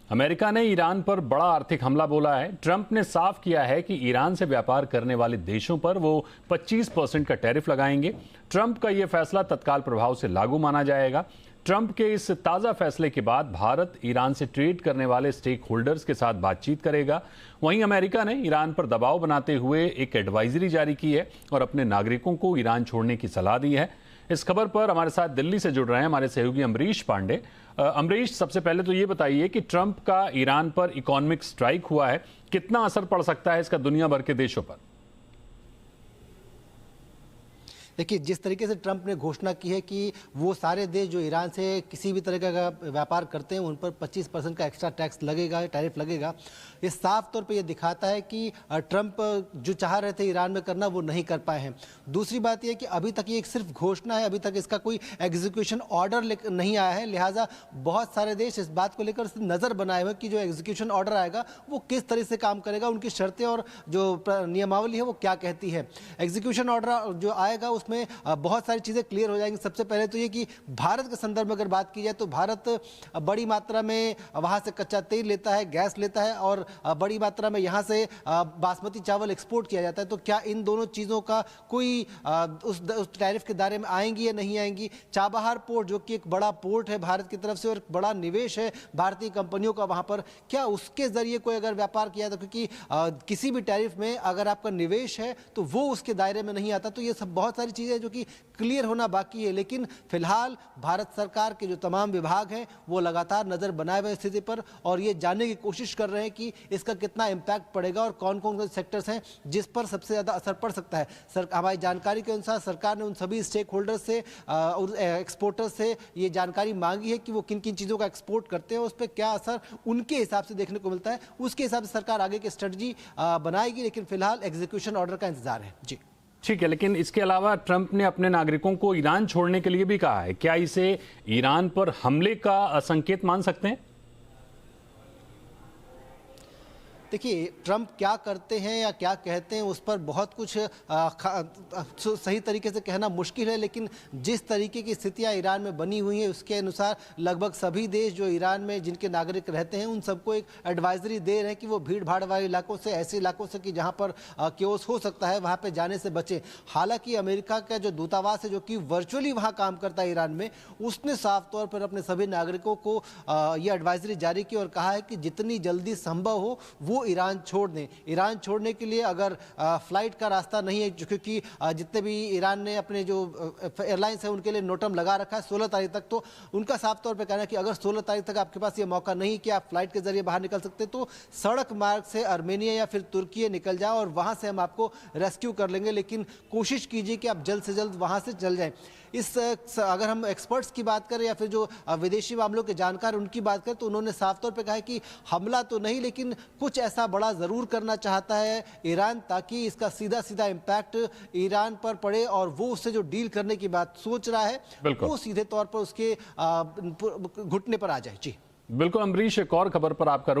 America ने Iran पर बड़ा आर्थिक हमला बोला है। ट्रंप ने साफ किया है कि ईरान से व्यापार करने वाले देशों पर वो 25% का टैरिफ लगाएंगे। ट्रंप का यह फैसला तत्काल प्रभाव से लागू माना जाएगा। ट्रंप के इस ताज़ा फैसले के बाद भारत ईरान से ट्रेड करने वाले स्टेक होल्डर्स के साथ बातचीत करेगा। वहीं अमेरिका ने ईरान पर दबाव बनाते हुए एक एडवाइजरी जारी की है और अपने नागरिकों को ईरान छोड़ने की सलाह दी है। इस खबर पर हमारे साथ दिल्ली से जुड़ रहे हैं हमारे सहयोगी अमरीश पांडे। अमरीश, सबसे पहले तो ये बताइए कि ट्रंप का ईरान पर इकोनॉमिक स्ट्राइक हुआ है, कितना असर पड़ सकता है इसका दुनिया भर के देशों पर? देखिए, जिस तरीके से ट्रंप ने घोषणा की है कि वो सारे देश जो ईरान से किसी भी तरह का व्यापार करते हैं उन पर 25% का एक्स्ट्रा टैक्स लगेगा, टैरिफ लगेगा, ये साफ तौर पे ये दिखाता है कि ट्रंप जो चाह रहे थे ईरान में करना वो नहीं कर पाए हैं। दूसरी बात ये कि अभी तक ये सिर्फ घोषणा है, अभी तक इसका कोई एग्जीक्यूशन ऑर्डर नहीं आया है। लिहाजा बहुत सारे देश इस बात को लेकर नज़र बनाए हुए कि जो एग्जीक्यूशन ऑर्डर आएगा वो किस तरह से काम करेगा, उनकी शर्तें और जो नियमावली है वो क्या कहती है। एग्जीक्यूशन ऑर्डर जो आएगा उसमें बहुत सारी चीज़ें क्लियर हो जाएंगी। सबसे पहले तो ये कि भारत के संदर्भ में अगर बात की जाए तो भारत बड़ी मात्रा में वहाँ से कच्चा तेल लेता है, गैस लेता है और बड़ी मात्रा में यहाँ से बासमती चावल एक्सपोर्ट किया जाता है। तो क्या इन दोनों चीज़ों का कोई उस टैरिफ के दायरे में आएंगी या नहीं आएंगी? चाबहार पोर्ट जो कि एक बड़ा पोर्ट है भारत की तरफ से और बड़ा निवेश है भारतीय कंपनियों का वहाँ पर, क्या उसके ज़रिए कोई अगर व्यापार किया जाता? क्योंकि किसी भी टैरिफ में अगर आपका निवेश है तो वो उसके दायरे में नहीं आता। तो ये सब बहुत सारी चीज़ें जो कि क्लियर होना बाकी है। लेकिन फिलहाल भारत सरकार के जो तमाम विभाग हैं वो लगातार नज़र बनाए हुए स्थिति पर और ये जानने की कोशिश कर रहे हैं कि इसका कितना इम्पैक्ट पड़ेगा और कौन कौन से सेक्टर्स हैं जिस पर सबसे ज़्यादा असर पड़ सकता है। हमारी जानकारी के अनुसार सरकार ने उन सभी स्टेक होल्डर्स से और एक्सपोर्टर्स से ये जानकारी मांगी है कि वो किन किन चीज़ों का एक्सपोर्ट करते हैं, उस पर क्या असर उनके हिसाब से देखने को मिलता है। उसके हिसाब से सरकार आगे की स्ट्रेटजी बनाएगी। लेकिन फिलहाल एग्जीक्यूशन ऑर्डर का इंतजार है। जी ठीक है, लेकिन इसके अलावा ट्रंप ने अपने नागरिकों को ईरान छोड़ने के लिए भी कहा है। क्या इसे ईरान पर हमले का संकेत मान सकते हैं? देखिए, ट्रंप क्या करते हैं या क्या कहते हैं उस पर बहुत कुछ सही तरीके से कहना मुश्किल है। लेकिन जिस तरीके की स्थितियां ईरान में बनी हुई हैं उसके अनुसार लगभग सभी देश जो ईरान में जिनके नागरिक रहते हैं उन सबको एक एडवाइजरी दे रहे हैं कि वो भीड़ भाड़ वाले इलाकों से, ऐसे इलाकों से कि जहां पर क्योस हो सकता है वहां पर जाने से बचें। हालांकि अमेरिका का जो दूतावास है जो कि वर्चुअली वहाँ काम करता है ईरान में, उसने साफ तौर पर अपने सभी नागरिकों को ये एडवाइजरी जारी की और कहा है कि जितनी जल्दी संभव हो वो ईरान छोड़ दें। ईरान छोड़ने के लिए अगर फ्लाइट का रास्ता नहीं है, क्योंकि जितने भी ईरान ने अपने जो एयरलाइंस है उनके लिए नोटम लगा रखा है 16 तारीख तक, तो उनका साफ तौर पे कहना है कि अगर 16 तारीख तक आपके पास ये मौका नहीं कि आप फ्लाइट के जरिए बाहर निकल सकते तो सड़क मार्ग से अर्मेनिया या फिर तुर्की निकल जाओ और वहां से हम आपको रेस्क्यू कर लेंगे। लेकिन कोशिश कीजिए कि आप जल्द से जल्द वहां से चल जाएं। अगर हम एक्सपर्ट्स की बात करें या फिर जो विदेशी मामलों के जानकार उनकी बात करें तो उन्होंने साफ तौर पे कहा है कि हमला तो नहीं लेकिन कुछ ऐसा बड़ा ज़रूर करना चाहता है ईरान ताकि इसका सीधा सीधा इम्पैक्ट ईरान पर पड़े और वो उससे जो डील करने की बात सोच रहा है वो सीधे तौर पर उसके घुटने पर आ जाए। जी बिल्कुल अमरीश, एक और खबर पर आपका